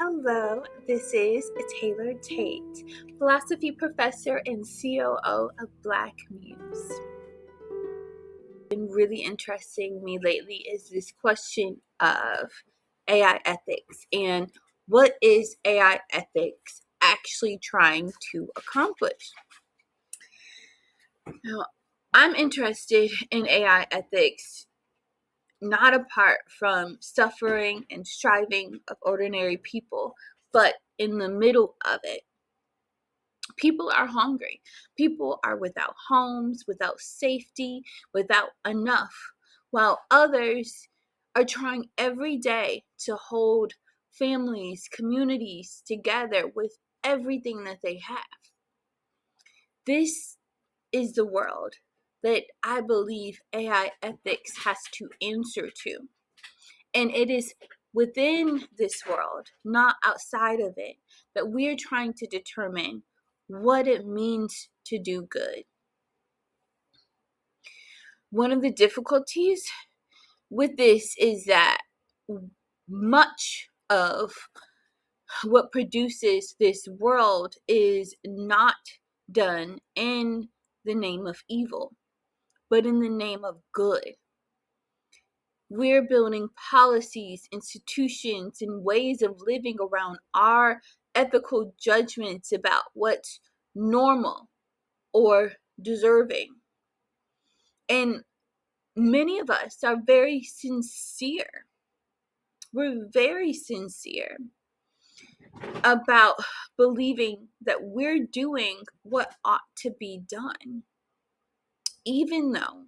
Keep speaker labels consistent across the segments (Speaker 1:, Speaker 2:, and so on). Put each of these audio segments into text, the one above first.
Speaker 1: Hello, this is Tate, philosophy professor and COO of BlackMuse. Been really interesting me lately is this question of AI ethics and what is AI ethics actually trying to accomplish? Now, I'm interested in AI ethics not apart from suffering and striving of ordinary people, but in the middle of it. People are hungry. People are without homes, without safety, without enough, while others are trying every day to hold families, communities together with everything that they have. This is the world that I believe AI ethics has to answer to. And it is within this world, not outside of it, that we're trying to determine what it means to do good. One of the difficulties with this is that much of what produces this world is not done in the name of evil, but in the name of good. We're building policies, institutions, and ways of living around our ethical judgments about what's normal or deserving. And many of us are very sincere. We're very sincere about believing that we're doing what ought to be done, even though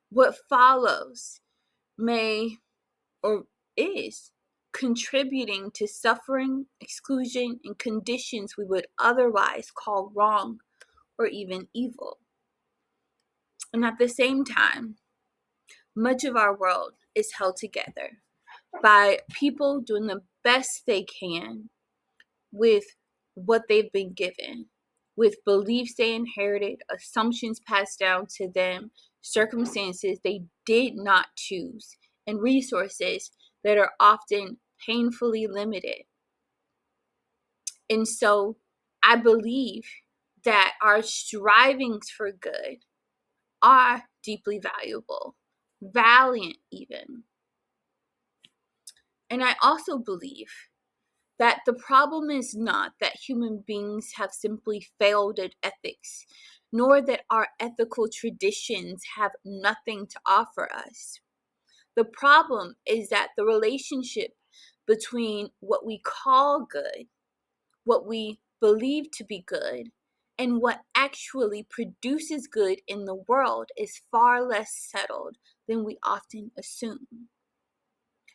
Speaker 1: what follows may or is contributing to suffering, exclusion, and conditions we would otherwise call wrong or even evil. And at the same time, much of our world is held together by people doing the best they can with what they've been given, with beliefs they inherited, assumptions passed down to them, circumstances they did not choose, and resources that are often painfully limited. And so I believe that our strivings for good are deeply valuable, valiant even. And I also believe that the problem is not that human beings have simply failed at ethics, nor that our ethical traditions have nothing to offer us. The problem is that the relationship between what we call good, what we believe to be good, and what actually produces good in the world is far less settled than we often assume.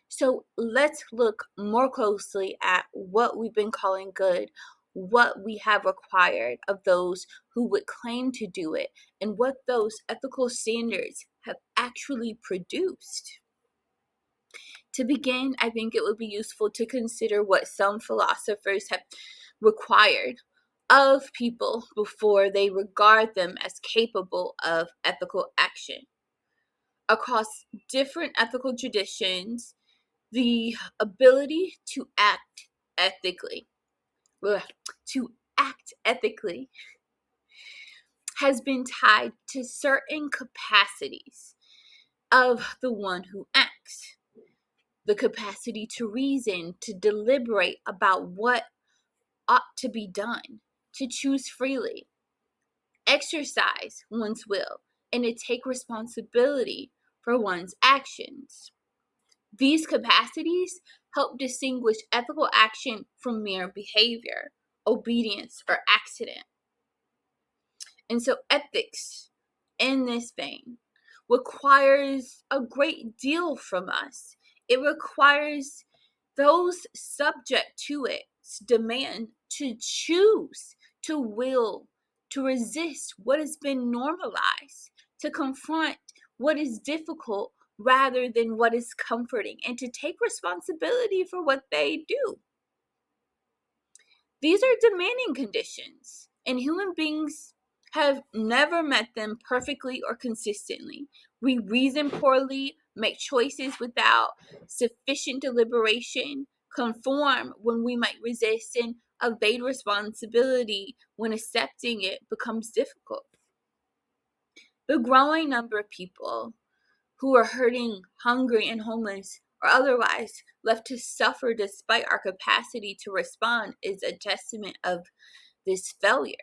Speaker 1: So let's look more closely at what we've been calling good, what we have required of those who would claim to do it, and what those ethical standards have actually produced. To begin, I think it would be useful to consider what some philosophers have required of people before they regard them as capable of ethical action. Across different ethical traditions, the ability to act ethically, has been tied to certain capacities of the one who acts. The capacity to reason, to deliberate about what ought to be done, to choose freely, exercise one's will, and to take responsibility for one's actions. These capacities help distinguish ethical action from mere behavior, obedience, or accident. And so ethics, in this vein, requires a great deal from us. It requires those subject to its demand to choose, to will, to resist what has been normalized, to confront what is difficult rather than what is comforting, and to take responsibility for what they do. These are demanding conditions, and human beings have never met them perfectly or consistently. We reason poorly, make choices without sufficient deliberation, conform when we might resist, and evade responsibility when accepting it becomes difficult. The growing number of people who are hurting, hungry, and homeless, or otherwise left to suffer despite our capacity to respond, is a testament of this failure.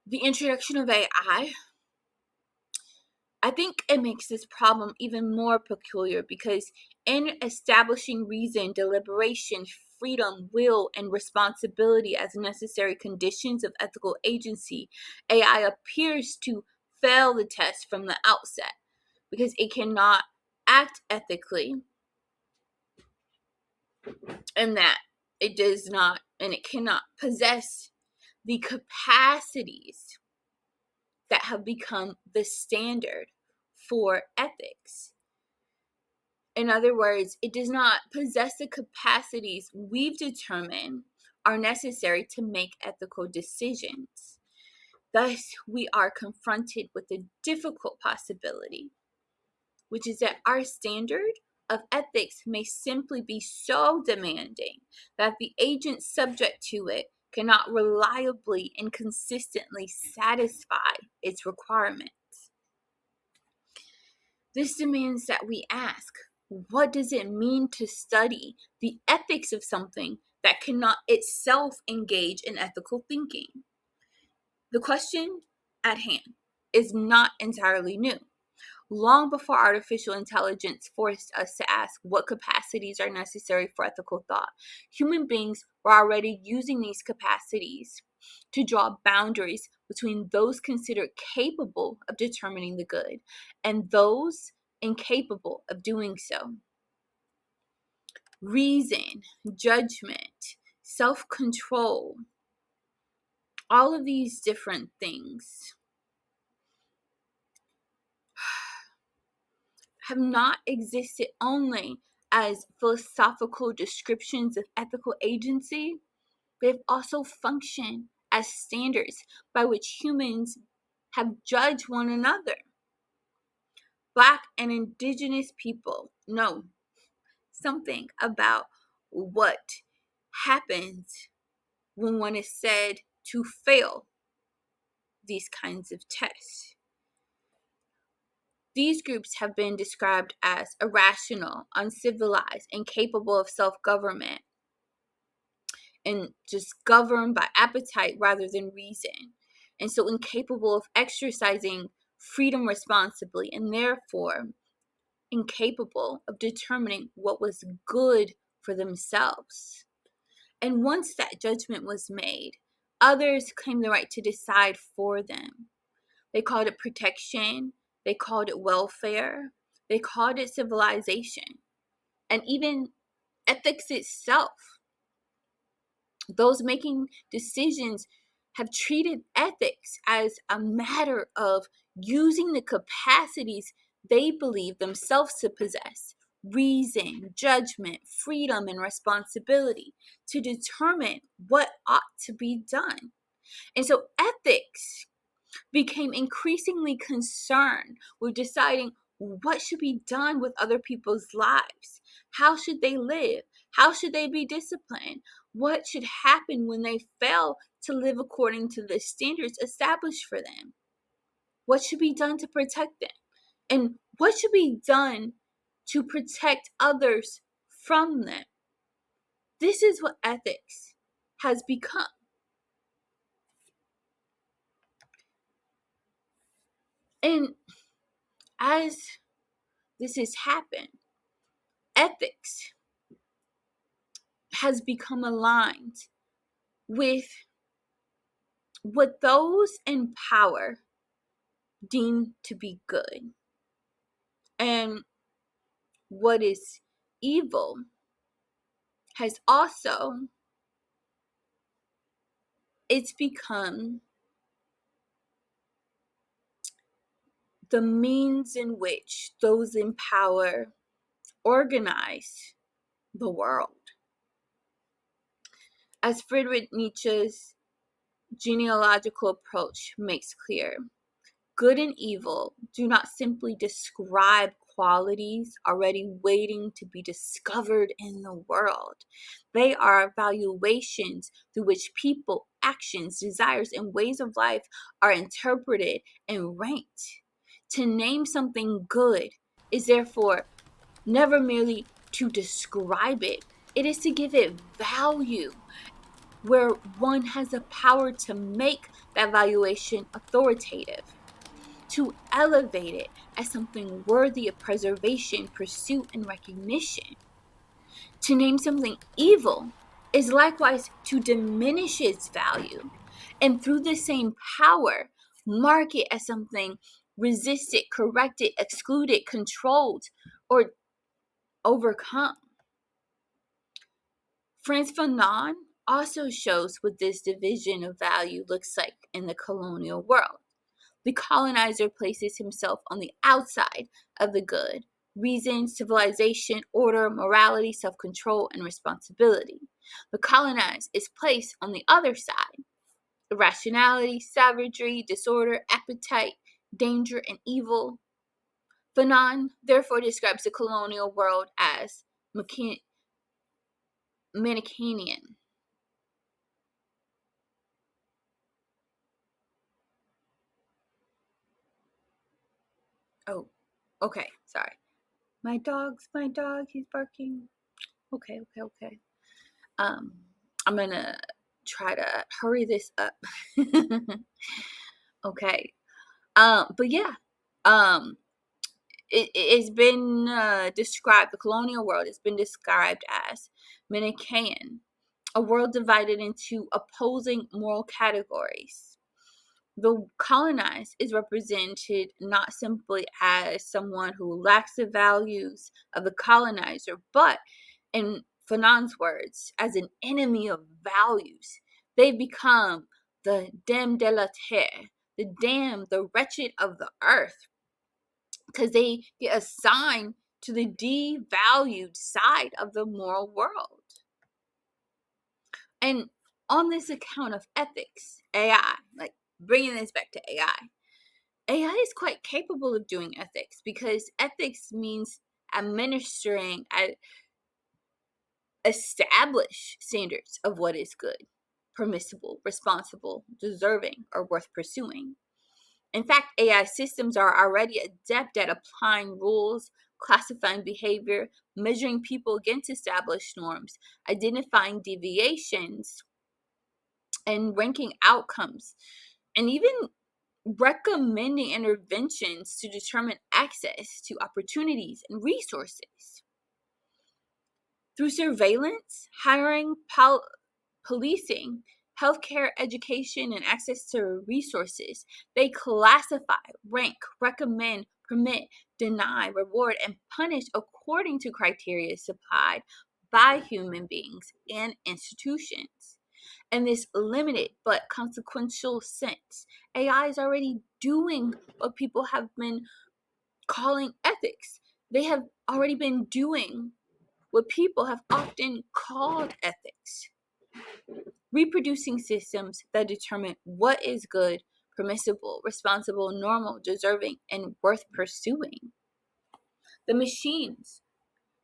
Speaker 1: The introduction of AI, I think it makes this problem even more peculiar, because in establishing reason, deliberation, freedom, will, and responsibility as necessary conditions of ethical agency, AI appears to fail the test from the outset, because it cannot act ethically, and that it does not, and it cannot possess the capacities that have become the standard for ethics. In other words, it does not possess the capacities we've determined are necessary to make ethical decisions. Thus, we are confronted with a difficult possibility, which is that our standard of ethics may simply be so demanding that the agent subject to it cannot reliably and consistently satisfy its requirements. This demands that we ask, what does it mean to study the ethics of something that cannot itself engage in ethical thinking? The question at hand is not entirely new. Long before artificial intelligence forced us to ask what capacities are necessary for ethical thought, human beings were already using these capacities to draw boundaries between those considered capable of determining the good and those incapable of doing so. Reason, judgment, self-control, all of these different things have not existed only as philosophical descriptions of ethical agency, but have also functioned as standards by which humans have judged one another. Black and indigenous people know something about what happens when one is said to fail these kinds of tests. These groups have been described as irrational, uncivilized, incapable of self-government, and just governed by appetite rather than reason. And so incapable of exercising freedom responsibly, and therefore incapable of determining what was good for themselves. And once that judgment was made, others claimed the right to decide for them. They called it protection, they called it welfare, they called it civilization, and even ethics itself. Those making decisions have treated ethics as a matter of using the capacities they believe themselves to possess: reason, judgment, freedom, and responsibility to determine what ought to be done. And so ethics became increasingly concerned with deciding what should be done with other people's lives. How should they live? How should they be disciplined? What should happen when they fail to live according to the standards established for them? What should be done to protect them? And what should be done to protect others from them? This is what ethics has become. And as this has happened, ethics has become aligned with what those in power deem to be good. And what is evil has also, it's become the means in which those in power organize the world. As Friedrich Nietzsche's genealogical approach makes clear, good and evil do not simply describe qualities already waiting to be discovered in the world. They are valuations through which people, actions, desires, and ways of life are interpreted and ranked. To name something good is therefore never merely to describe it, it is to give it value, where one has the power to make that valuation authoritative, to elevate it as something worthy of preservation, pursuit, and recognition. To name something evil is likewise to diminish its value, and through the same power, mark it as something resisted, corrected, excluded, controlled, or overcome. Franz Fanon also shows what this division of value looks like in the colonial world. The colonizer places himself on the outside of the good: reason, civilization, order, morality, self-control, and responsibility. The colonized is placed on the other side: irrationality, savagery, disorder, appetite, danger, and evil. Fanon therefore describes the colonial world as Manichaean. Oh, okay, sorry. My dog, he's barking. Okay. Um, I'm gonna try to hurry this up. Okay. But yeah, um, it's been described, the colonial world has been described as Manichaean, a world divided into opposing moral categories. The colonized is represented not simply as someone who lacks the values of the colonizer, but, in Fanon's words, as an enemy of values. They become the dame de la terre, the damned, the wretched of the earth, because they get assigned to the devalued side of the moral world. And on this account of ethics, AI, like bringing this back to AI is quite capable of doing ethics, because ethics means administering established standards of what is good, permissible, responsible, deserving, or worth pursuing. In fact, AI systems are already adept at applying rules, classifying behavior, measuring people against established norms, identifying deviations, and ranking outcomes, and even recommending interventions to determine access to opportunities and resources. Through surveillance, hiring, policing, healthcare, education, and access to resources, they classify, rank, recommend, permit, deny, reward, and punish according to criteria supplied by human beings and institutions. In this limited but consequential sense, AI is already doing what people have been calling ethics. They have already been doing what people have often called ethics: reproducing systems that determine what is good, permissible, responsible, normal, deserving, and worth pursuing. The machines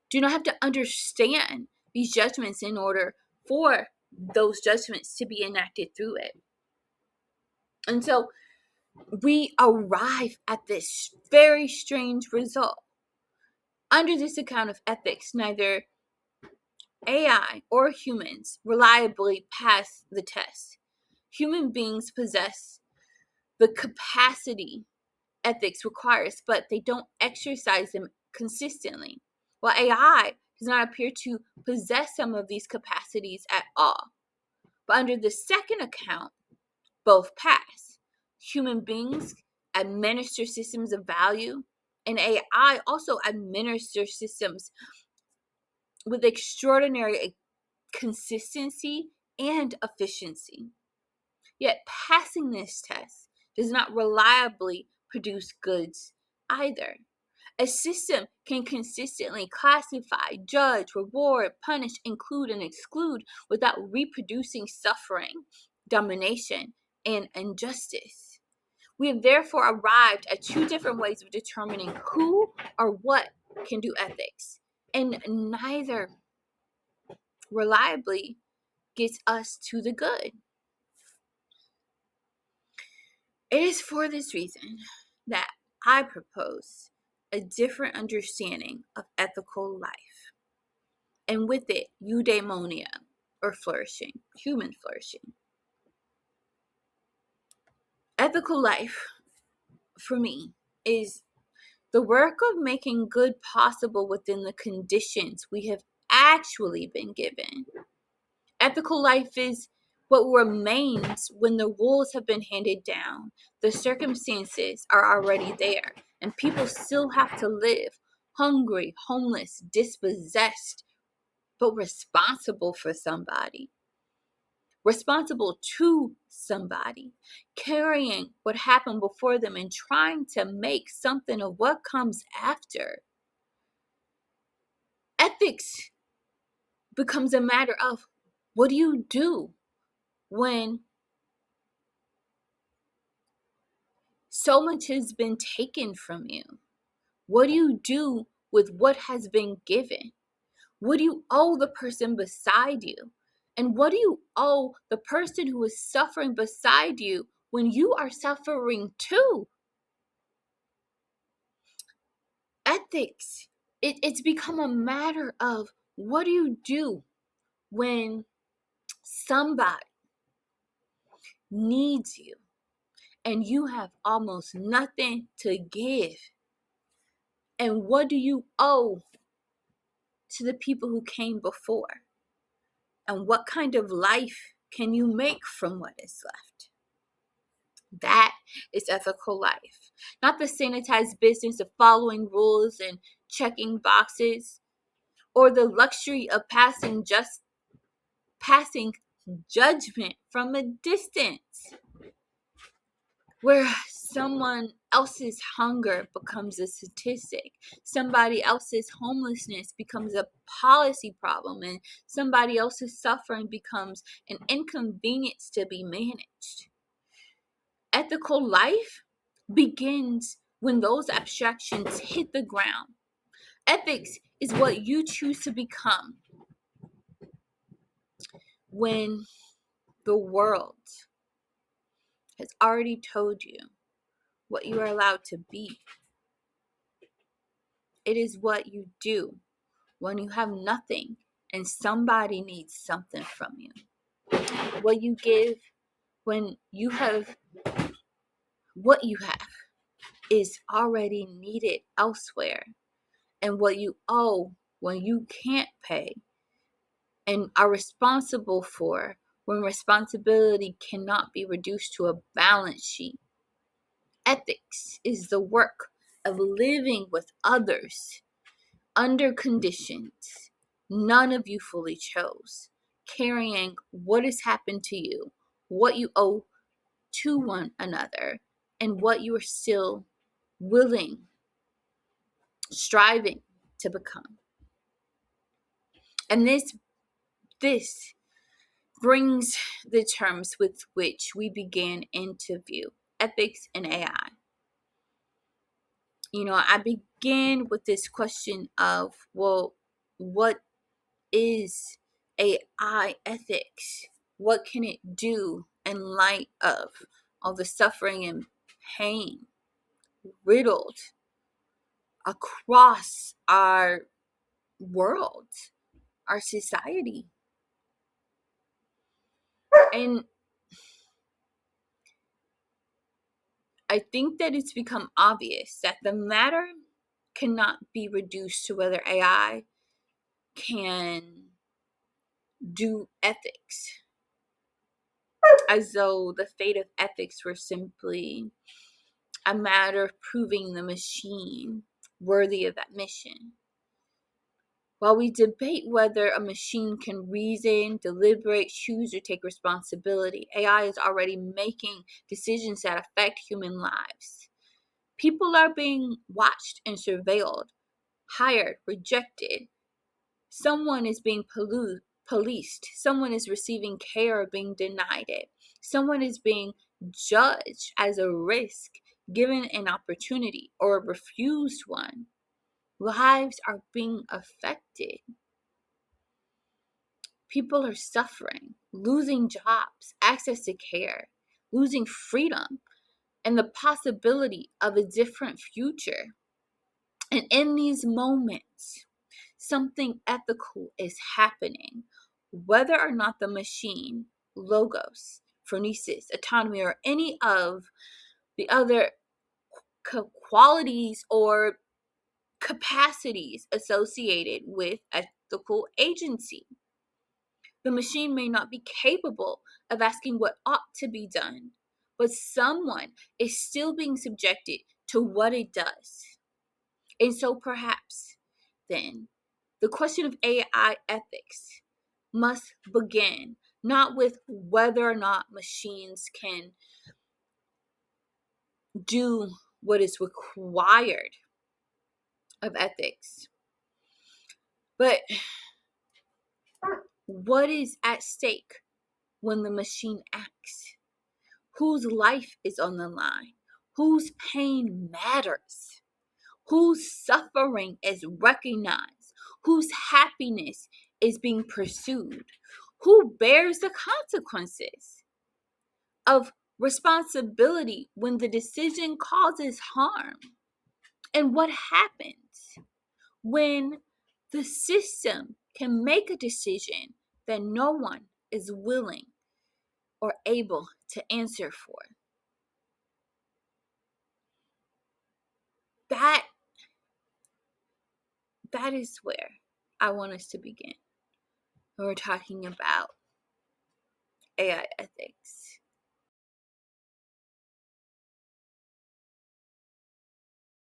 Speaker 1: do not have to understand these judgments in order for those judgments to be enacted through it. And so we arrive at this very strange result. Under this account of ethics, neither AI or humans reliably pass the test. Human beings possess the capacity ethics requires, but they don't exercise them consistently, while AI does not appear to possess some of these capacities at all. But under the second account, both pass. Human beings administer systems of value, and AI also administers systems with extraordinary consistency and efficiency. Yet passing this test does not reliably produce goods either. A system can consistently classify, judge, reward, punish, include, and exclude without reproducing suffering, domination, and injustice. We have therefore arrived at two different ways of determining who or what can do ethics, and neither reliably gets us to the good. It is for this reason that I propose a different understanding of ethical life, and with it, eudaimonia, or flourishing, human flourishing. Ethical life, for me, is the work of making good possible within the conditions we have actually been given. Ethical life is what remains when the rules have been handed down, the circumstances are already there, and people still have to live hungry, homeless, dispossessed, but responsible for somebody. Responsible to somebody, carrying what happened before them and trying to make something of what comes after. Ethics becomes a matter of, what do you do when so much has been taken from you? What do you do with what has been given? What do you owe the person beside you? And what do you owe the person who is suffering beside you when you are suffering too? Ethics, it's become a matter of, what do you do when somebody needs you and you have almost nothing to give? And what do you owe to the people who came before? And what kind of life can you make from what is left? That is ethical life. Not the sanitized business of following rules and checking boxes, or the luxury of passing judgment from a distance, where someone else's hunger becomes a statistic, somebody else's homelessness becomes a policy problem, and somebody else's suffering becomes an inconvenience to be managed. Ethical life begins when those abstractions hit the ground. Ethics is what you choose to become when the world has already told you what you are allowed to be. It is what you do when you have nothing and somebody needs something from you. What you give when you have what you have is already needed elsewhere. And what you owe when you can't pay and are responsible for when responsibility cannot be reduced to a balance sheet. Ethics is the work of living with others under conditions none of you fully chose, carrying what has happened to you, what you owe to one another, and what you are still willing, striving to become. And this brings the terms with which we began into view, ethics and AI. I began with this question of, well, what is AI ethics? What can it do in light of all the suffering and pain riddled across our world, our society? And I think that it's become obvious that the matter cannot be reduced to whether AI can do ethics, as though the fate of ethics were simply a matter of proving the machine worthy of that mission. While we debate whether a machine can reason, deliberate, choose, or take responsibility, AI is already making decisions that affect human lives. People are being watched and surveilled, hired, rejected. Someone is being policed. Someone is receiving care or being denied it. Someone is being judged as a risk given an opportunity or a refused one. Lives are being affected. People are suffering, losing jobs, access to care, losing freedom, and the possibility of a different future. And in these moments, something ethical is happening, whether or not the machine, logos, phronesis, autonomy, or any of the other qualities or capacities associated with ethical agency. The machine may not be capable of asking what ought to be done, but someone is still being subjected to what it does. And so perhaps then the question of AI ethics must begin not with whether or not machines can do what is required of ethics, but what is at stake when the machine acts? Whose life is on the line? Whose pain matters? Whose suffering is recognized? Whose happiness is being pursued? Who bears the consequences of responsibility when the decision causes harm? And what happens when the system can make a decision that no one is willing or able to answer for? That is where I want us to begin when we're talking about AI ethics.